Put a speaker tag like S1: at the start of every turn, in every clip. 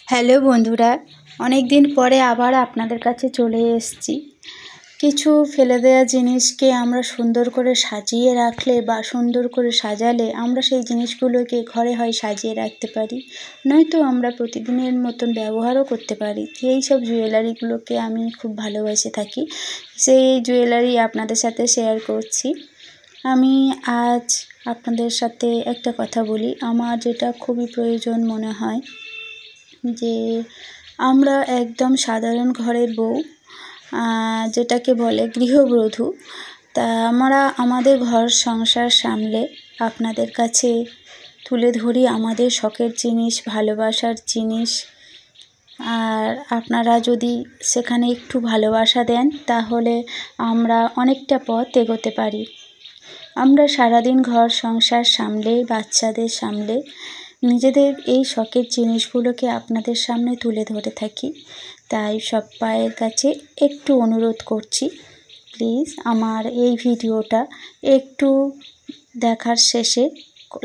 S1: Hello বন্ধুরা, অনেক দিন পরে আবার আপনাদের কাছে চলে এসেছি। কিছু ফেলে দেওয়া জিনিসকে আমরা সুন্দর করে সাজিয়ে রাখলে বা সুন্দর করে সাজালে আমরা সেই জিনিসগুলোকে ঘরে হয় সাজিয়ে রাখতে পারি, নয়তো আমরা প্রতিদিনের মতন ব্যবহারও করতে পারি। এই সব জুয়েলারিগুলোকে আমি খুব ভালোবেসে থাকি, সেই জুয়েলারি আপনাদের সাথে শেয়ার করছি। আমি আজ আপনাদের সাথে একটা কথা বলি, আমার যেটা খুবই প্রয়োজন মনে হয় যে আমরা একদম সাধারণ ঘরের বউ, যেটাকে বলে গৃহবধূ, তা আমরা আমাদের ঘর সংসার সামলে আপনাদের কাছে তুলে ধরি আমাদের শখের জিনিস, ভালোবাসার জিনিস। আর আপনারা যদি সেখানে একটু ভালোবাসা দেন তাহলে আমরা অনেকটা পথ এগোতে পারি। আমরা সারাদিন ঘর সংসার সামলে, বাচ্চাদের সামলে নিজেদের এই শখের জিনিসগুলোকে আপনাদের সামনে তুলে ধরে থাকি। তাই সবাইয়ের কাছে একটু অনুরোধ করছি, প্লিজ আমার এই ভিডিওটা একটু দেখার শেষে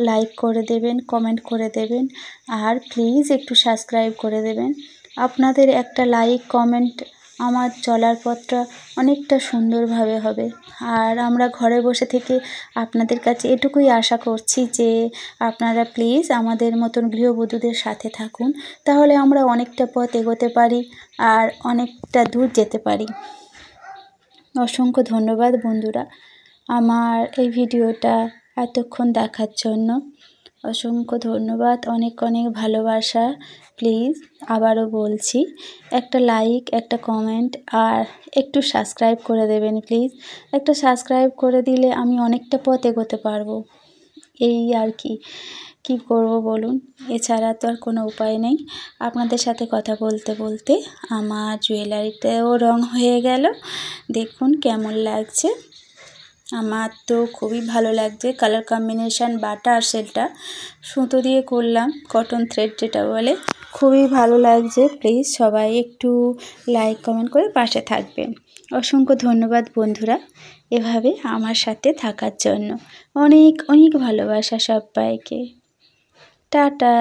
S1: লাইক করে দেবেন, কমেন্ট করে দেবেন, আর প্লিজ একটু সাবস্ক্রাইব করে দেবেন। আপনাদের একটা লাইক কমেন্ট আমার চলার পথটা অনেকটা সুন্দরভাবে হবে। আর আমরা ঘরে বসে থেকে আপনাদের কাছে এটুকুই আশা করছি যে আপনারা প্লিজ আমাদের মতন গৃহবধূদের সাথে থাকুন, তাহলে আমরা অনেকটা পথ এগোতে পারি আর অনেকটা দূর যেতে পারি। অসংখ্য ধন্যবাদ বন্ধুরা আমার এই ভিডিওটা এতক্ষণ দেখার জন্য। অসংখ্য ধন্যবাদ, অনেক অনেক ভালোবাসা। প্লিজ আবারও বলছি, একটা লাইক, একটা কমেন্ট আর একটু সাবস্ক্রাইব করে দেবেন প্লিজ। একটা সাবস্ক্রাইব করে দিলে আমি অনেকটা পথ এগোতে পারবো। এই আর কি করব বলুন, এছাড়া তো আর কোনো উপায় নেই। আপনাদের সাথে কথা বলতে বলতে আমার জুয়েলারিটাও রং হয়ে গেল, দেখুন কেমন লাগছে। আমার তো খুবই ভালো লাগছে, কালার কম্বিনেশান বাটার সেলটা সুতো দিয়ে করলাম, কটন থ্রেড যেটা বলে, খুবই ভালো লাগছে। প্লিজ সবাই একটু লাইক কমেন্ট করে পাশে থাকবেন। অসংখ্য ধন্যবাদ বন্ধুরা এভাবে আমার সাথে থাকার জন্য। অনেক অনেক ভালোবাসা সবাইকে। টাটা।